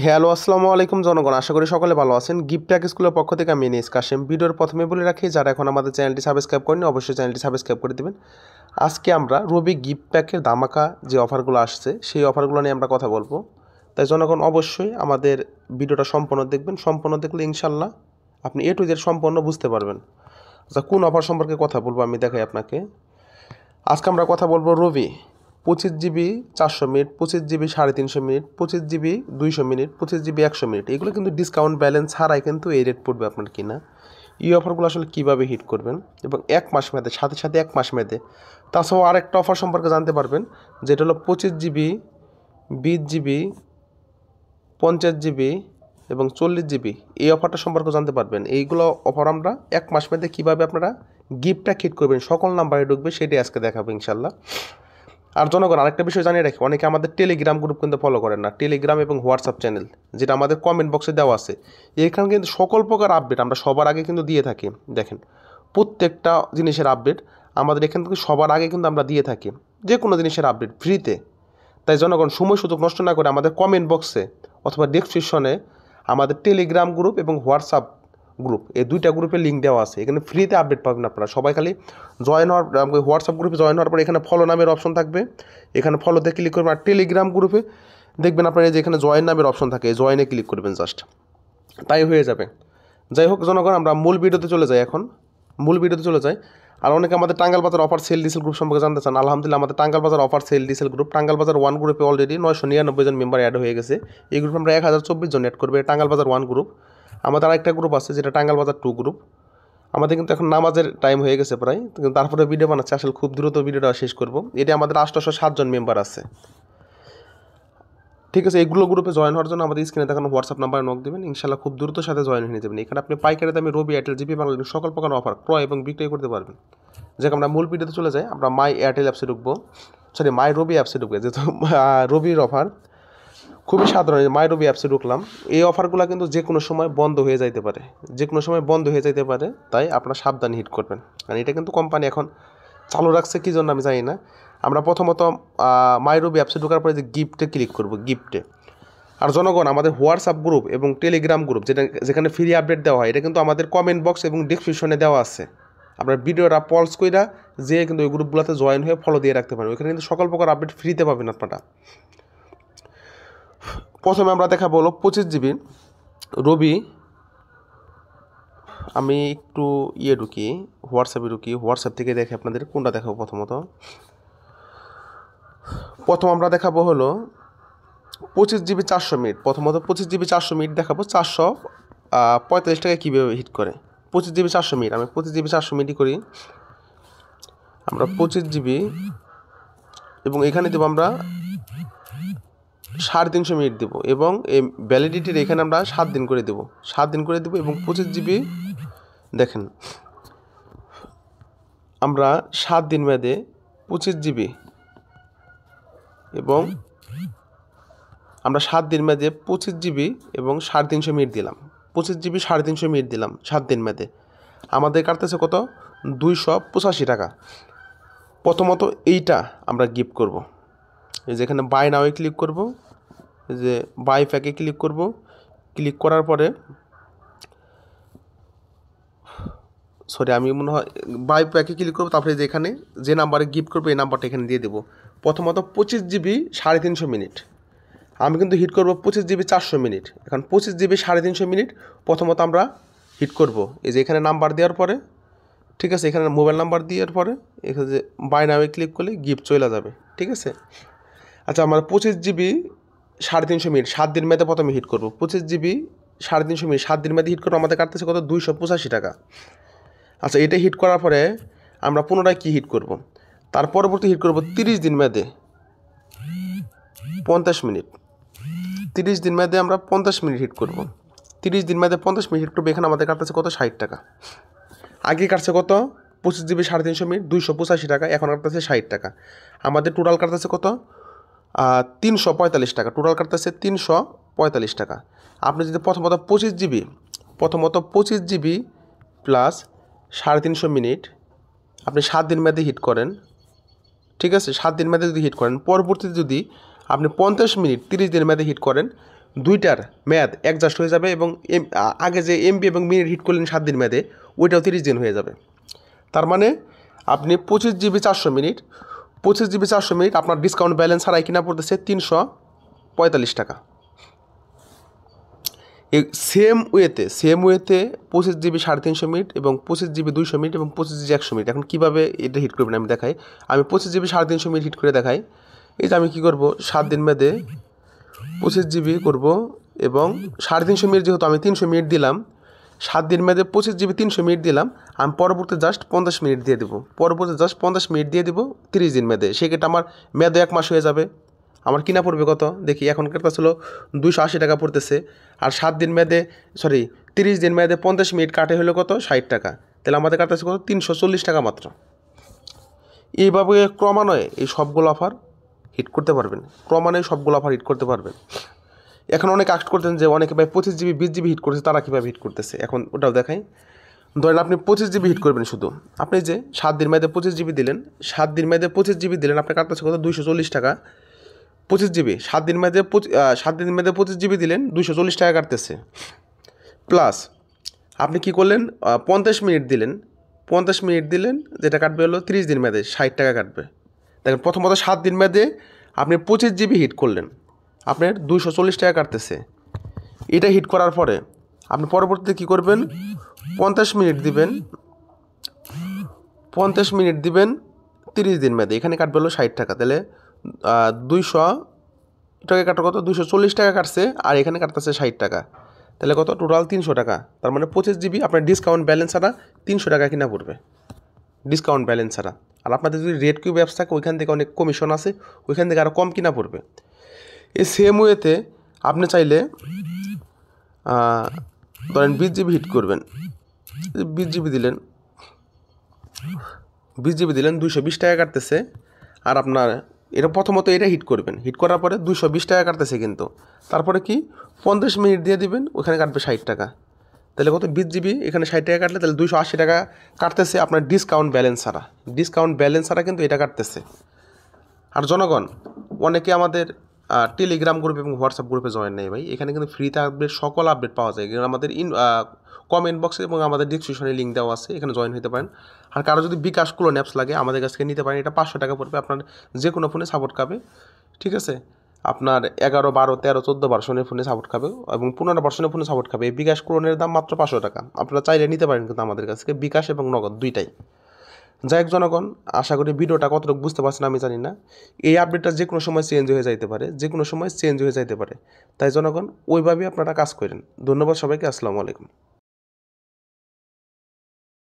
Hello আসসালামু আলাইকুম জনগণ, আশা করি সকলে ভালো আছেন। গিফট ট্যাগ স্কুলের পক্ষ থেকে আমি এনএস কাশেম। ভিডিওর প্রথমে বলে রাখি, যারা এখন আমাদের চ্যানেলটি সাবস্ক্রাইব করেনি অবশ্যই চ্যানেলটি সাবস্ক্রাইব করে দেবেন। আজকে আমরা রবি গিফট প্যাকের ধামাকা যে অফারগুলো আসছে সেই অফারগুলো নিয়ে আমরা কথা বলবো। তাই জনগণ অবশ্যই আমাদের ভিডিওটা সম্পূর্ণ দেখবেন। সম্পূর্ণ দেখলে ইনশাল্লাহ আপনি এ টু জেড সম্পূর্ণ বুঝতে পারবেন। আচ্ছা, কোন অফার সম্পর্কে কথা বলবো আমি দেখাই আপনাকে। আজকে আমরা কথা বলবো রবি 25 GB 400 minute, 25 GB 350 minute, 25 GB 200 minute, 25 GB 100 minute. এগুলো কিন্তু ডিসকাউন্ট ব্যালেন্স ছাড়াই কিন্তু এই রেট পড়বে আপনার কিনা। এই অফারগুলো আসলে কীভাবে হিট করবেন এবং এক মাস মেয়াদে, সাথে সাথে এক মাস মেয়াদে। তাছাড়াও আরেকটা অফার সম্পর্কে জানতে পারবেন, যেটা হলো 25 GB 20 GB 50 GB এবং 40 GB। এই অফারটা সম্পর্কে জানতে পারবেন। এইগুলো অফার আমরা এক মাস মেয়াদে কীভাবে আপনারা গিফটটা হিট করবেন, সকল নাম্বারে ঢুকবে, সেটাই আজকে দেখাবো ইনশাল্লাহ। আর জনগণ আরেকটা বিষয় জানিয়ে রাখি, অনেকে আমাদের টেলিগ্রাম গ্রুপ কিন্তু ফলো করেন না। টেলিগ্রাম এবং হোয়াটসঅ্যাপ চ্যানেল, যেটা আমাদের কমেন্ট বক্সে দেওয়া আছে, এখানে কিন্তু সকল প্রকার আপডেট আমরা সবার আগে কিন্তু দিয়ে থাকি। দেখেন, প্রত্যেকটা জিনিসের আপডেট আমাদের এখান থেকে সবার আগে কিন্তু আমরা দিয়ে থাকি, যে কোনো জিনিসের আপডেট ফ্রিতে। তাই জনগণ সময় সুযোগ নষ্ট না করে আমাদের কমেন্ট বক্সে অথবা ডেসক্রিপশনে আমাদের টেলিগ্রাম গ্রুপ এবং হোয়াটসঅ্যাপ গ্রুপ, এই দুইটা গ্রুপের লিঙ্ক দেওয়া আছে। এখানে ফ্রিতে আপডেট পাবেন আপনারা। সবাই খালি জয়েন হওয়ার, হোয়াটসঅ্যাপ গ্রুপে জয়েন হওয়ার পরে এখানে ফলো নামের অপশন থাকবে, এখানে ফলোতে ক্লিক করবেন। আর টেলিগ্রাম গ্রুপে দেখবেন আপনার এই যে এখানে জয়েন নামের অপশন থাকে, এই জয়েনে ক্লিক করবেন জাস্ট, তাই হয়ে যাবে। যাই হোক জনগণ, আমরা মূল ভিডিওতে চলে যাই। এখন মূল ভিডিওতে চলে যাই। আর অনেকে আমাদের টাঙ্গাল বাজার অফার সেল ডিসেল গ্রুপ সম্পর্কে জানতে চান। আলহামদুলিল্লাহ, আমাদের টাঙ্গাল বাজার অফার সেল ডিসেল গ্রুপ, টাঙ্গাল বাজার 1 গ্রুপে অলরেডি 999 জন মেম্বার অ্যাড হয়ে গেছে। এই গ্রুপে আমরা 1024 জন অ্যাড করবে। টাঙ্গাল বাজার 1 গ্রুপ। আমাদের আরেকটা গ্রুপ আছে যেটা টাঙ্গাল বাজার 2 গ্রুপ। আমাদের কিন্তু এখন নামাজের টাইম হয়ে গেছে প্রায়, কিন্তু তারপরে ভিডিও বানাচ্ছে, আসলে খুব দ্রুত ভিডিওটা শেষ করব। এটা আমাদের 807 জন মেম্বার আছে। ঠিক আছে, এইগুলো গ্রুপে জয়েন হওয়ার জন্য আমাদের স্ক্রিনে দেখানো হোয়াটসঅ্যাপ নাম্বারে নক দেবেন, ইনশাল্লাহ খুব দ্রুত সাথে জয়েন হয়ে যাবেন। এখানে আপনি পাইকারি দামে রবি, এয়ারটেল, জিপি বাংলা সকল প্রকার অফার ক্রয় এবং বিক্রয় করতে পারবেন। যাকে আমরা মূল ভিডিওতে চলে যাই। আমরা মাই এয়ারটেল অ্যাপসে ঢুকবো, সরি মাই রবি অ্যাপসে ঢুকবে, যেহেতু রবির অফার খুবই সাধারণ। মাই রবি অ্যাপসে ঢুকলাম। এই অফারগুলো কিন্তু যে কোনো সময় বন্ধ হয়ে যাইতে পারে, যে কোনো সময় বন্ধ হয়ে যাইতে পারে, তাই আপনারা সাবধানে হিট করবেন। কারণ এটা কিন্তু কোম্পানি এখন চালু রাখছে, কী জন্য আমি জানি না। আমরা প্রথমত মাই রবি অ্যাপসে ঢোকার পরে যে গিফটে ক্লিক করব, গিফটে। আর জনগণ আমাদের হোয়াটসঅ্যাপ গ্রুপ এবং টেলিগ্রাম গ্রুপ, যেখানে ফ্রি আপডেট দেওয়া হয়, এটা কিন্তু আমাদের কমেন্ট বক্স এবং ডিসক্রিপশনে দেওয়া আছে। আপনার ভিডিওটা পজ কইরা যে কিন্তু ওই গ্রুপগুলোতে জয়েন হয়ে ফলো দিয়ে রাখতে পারেন। ওইখানে কিন্তু সকল প্রকার আপডেট ফ্রিতে পাবেন আপনারা। প্রথমে আমরা দেখাবো হলো 25 GB রবি। আমি একটু ঢুকি, হোয়াটসঅ্যাপে ঢুকি, হোয়াটসঅ্যাপ থেকে দেখে আপনাদের কোনটা দেখাবো। প্রথম আমরা দেখাবো হলো 25 GB 400 মিনিট। প্রথমত 25 GB 400 মিনিট দেখাবো। 445 টাকা কীভাবে হিট করে 25 GB 400 মিনিট। আমি 25 GB 400 মিনিটই করি। আমরা 25 GB এবং এখানে দেবো আমরা 350 মিনিট দেবো, এবং এই ভ্যালিডিটির এখানে আমরা 7 দিন করে দেবো, 7 দিন করে দেবো। এবং 25 GB দেখেন, আমরা 7 দিন মেয়াদে 25 GB এবং আমরা 7 দিন মেয়াদে 25 GB এবং 350 মিনিট দিলাম। 25 GB 350 মিনিট দিলাম 7 দিন মেয়াদে। আমাদের কাটতেছে কত? 285 টাকা। প্রথমত এইটা আমরা গিফট করব। এই যে এখানে বাই নাওয়ে ক্লিক করব, এই যে বাই প্যাকে ক্লিক করব। ক্লিক করার পরে আমি মনে হয় বাই প্যাকে ক্লিক করবো। তারপরে যে এখানে যে নাম্বারে গিফট করবো এই নাম্বারটা এখানে দিয়ে দেবো। প্রথমত 25 GB 350 মিনিট। আমি কিন্তু হিট করব 25 GB 400 মিনিট। এখন 25 GB 350 মিনিট প্রথমত আমরা হিট করব। এই যে এখানে নাম্বার দেওয়ার পরে, ঠিক আছে, এখানে মোবাইল নাম্বার দেওয়ার পরে এখানে যে বাই নামে ক্লিক করলে গিফট চলে যাবে। ঠিক আছে। আচ্ছা, আমরা 25 GB 350 মিনিট 7 দিন মেয়াদে প্রথমে হিট করব। 25 GB 350 মিনিট 7 দিন মেয়াদে হিট করবো। আমাদের কাটতেছে কত? 285 টাকা। আচ্ছা, এটা হিট করার পরে আমরা পুনরায় কী হিট করব? তার পরবর্তী হিট করব 30 দিন মেয়াদে 50 মিনিট। 30 দিন মেয়াদে আমরা 50 মিনিট হিট করব। 30 দিন মেয়াদে 50 মিনিট হিট করবো। এখানে আমাদের কাটতেছে কত? 60 টাকা। আগে কাটছে কত? 25 GB 350 মিনিট 285 টাকা, এখন কাটতেছে 60 টাকা। আমাদের টোটাল কাটতেছে কত? 345 টাকা। টোটাল কাটতেছে 345 টাকা। আপনি যদি প্রথমত 25 GB প্লাস 350 মিনিট আপনি 7 দিন মেয়াদে হিট করেন, ঠিক আছে, 7 দিন মেয়াদে যদি হিট করেন, পরবর্তীতে যদি আপনি 50 মিনিট 30 দিন মেয়াদে হিট করেন, দুইটার মেয়াদ অ্যাডজাস্ট হয়ে যাবে এবং আগে যে এমবি এবং মিনিট হিট করলেন 7 দিন মেয়াদে ওইটাও 30 দিন হয়ে যাবে। তার মানে আপনি 25 জিবি 400 মিনিট আপনার ডিসকাউন্ট ব্যালেন্স ছাড়াই কিনা পড়তেছে 345 টাকা। এই সেম ওয়েতে 25 জিবি 350 মিনিট এবং 25 জিবি 200 মিনিট এবং 25 জিবি 100 মিনিট। এখন কীভাবে এটা হিট করবেন আমি দেখাই। আমি 25 জিবি 350 মিনিট হিট করে দেখাই। এই যে আমি কী করবো, 7 দিন মেয়াদে 25 জিবি করবো এবং 350 মিনিট যেহেতু আমি 300 মিনিট দিলাম, 7 দিন মেয়াদে 25 জিবি 300 মিনিট দিলাম, আমি পরবর্তী জাস্ট 50 মিনিট দিয়ে দেবো, 30 দিন মেয়াদে। সেক্ষেত্রে আমার মেয়াদে 1 মাস হয়ে যাবে। আমার কিনা পড়বে কত দেখি, এখন কেটে ছিল 280 টাকা পড়তেছে, আর 30 দিন মেয়াদে 50 মিনিট কাটে হলো কত 60 টাকা, তাহলে আমাদের কাটতেছে কত 340 টাকা মাত্র। এইভাবে ক্রমান্বয়ে এই সবগুলো অফার হিট করতে পারবেন, এখন অনেক আক্ট করতেন যে অনেকে ভাই 25 জিবি 20 জিবি হিট করছে, তারা কীভাবে হিট করতেছে এখন ওটাও দেখাই। ধরেন আপনি 25 জিবি হিট করবেন, শুধু আপনি যে 7 দিন মেয়াদে 25 জিবি দিলেন, আপনার কাটতেছে কত 240 টাকা। 25 জিবি 7 দিন মেয়াদে 25 জিবি দিলেন, 240 টাকা কাটতেছে। প্লাস আপনি কি করলেন, 50 মিনিট দিলেন, যেটা কাটবে হলো 30 দিন মেয়াদে 60 টাকা কাটবে। দেখেন প্রথমত 7 দিন মেয়াদে আপনি 25 জিবি হিট করলেন, আপনার 240 টাকা কাটতেছে। এটা হিট করার পরে আপনি পরবর্তীতে কী করবেন, 50 মিনিট দিবেন 30 দিন মেয়াদে, এখানে কাটবে হলো 60 টাকা। তাহলে 200 টাকা কাটা কত 240 টাকা কাটছে, আর এখানে কাটতেছে 60 টাকা, তাহলে কত টোটাল 300 টাকা। তার মানে 25 জিবি আপনার ডিসকাউন্ট ব্যালেন্স ছাড়া 300 টাকা কিনা পড়বে, ডিসকাউন্ট ব্যালেন্স ছাড়া। আর আপনাদের যদি রেড কিউব অ্যাপস থাকে ওইখান থেকে অনেক কমিশন আছে, ওইখান থেকে আরও কম কিনা পড়বে। এই সেম ওয়েতে আপনি চাইলে ধরেন 20 জিবি হিট করবেন, 20 জিবি দিলেন 220 টাকা কাটতেছে। আর আপনার এটা প্রথমত এটা হিট করবেন, হিট করার পরে 220 টাকা কাটতেছে, কিন্তু তারপরে কি 50 মিনিট দিয়ে দিবেন, ওখানে কাটবে 60 টাকা। তাহলে কত 20 জিবি এখানে 60 টাকা কাটলে তাহলে 280 টাকা কাটতেছে আপনার ডিসকাউন্ট ব্যালেন্স ছাড়া কিন্তু এটা কাটতেছে। আর জনগণ অনেকে আমাদের টেলিগ্রাম গ্রুপ এবং হোয়াটসঅ্যাপ গ্রুপে জয়েন নেই ভাই, এখানে কিন্তু ফ্রিতে আপডেট সকল আপডেট পাওয়া যায়। আমাদের কমেন্ট বক্সে এবং আমাদের ডিসক্রিপশনে লিঙ্ক দেওয়া আছে, এখানে জয়েন হতে পারেন। আর কারো যদি বিকাশ ক্লোন অ্যাপস লাগে আমাদের কাছ থেকে নিতে পারেন, এটা 500 টাকা পড়বে, আপনার যে কোনো ফোনে সাপোর্ট খাবে, ঠিক আছে। আপনার 11, 12, 13, 14 ভার্সনের ফোনে সাপোর্ট খাবে এবং 15 ভার্সনের ফোনে সাপোর্ট খাবে। এই বিকাশ ক্লোনের দাম মাত্র 500 টাকা, আপনারা চাইলে নিতে পারেন কিন্তু আমাদের কাছ থেকে, বিকাশ এবং নগদ দুইটাই। যাই হোক জনগণ, আশা করি ভিডিওটা কতটুকু বুঝতে পারছেন আমি জানি না। এই আপডেটটা যে কোনো সময় চেঞ্জ হয়ে যাইতে পারে, তাই জনগণ ওইভাবেই আপনারা কাজ করেন। ধন্যবাদ সবাইকে, আসসালামু আলাইকুম।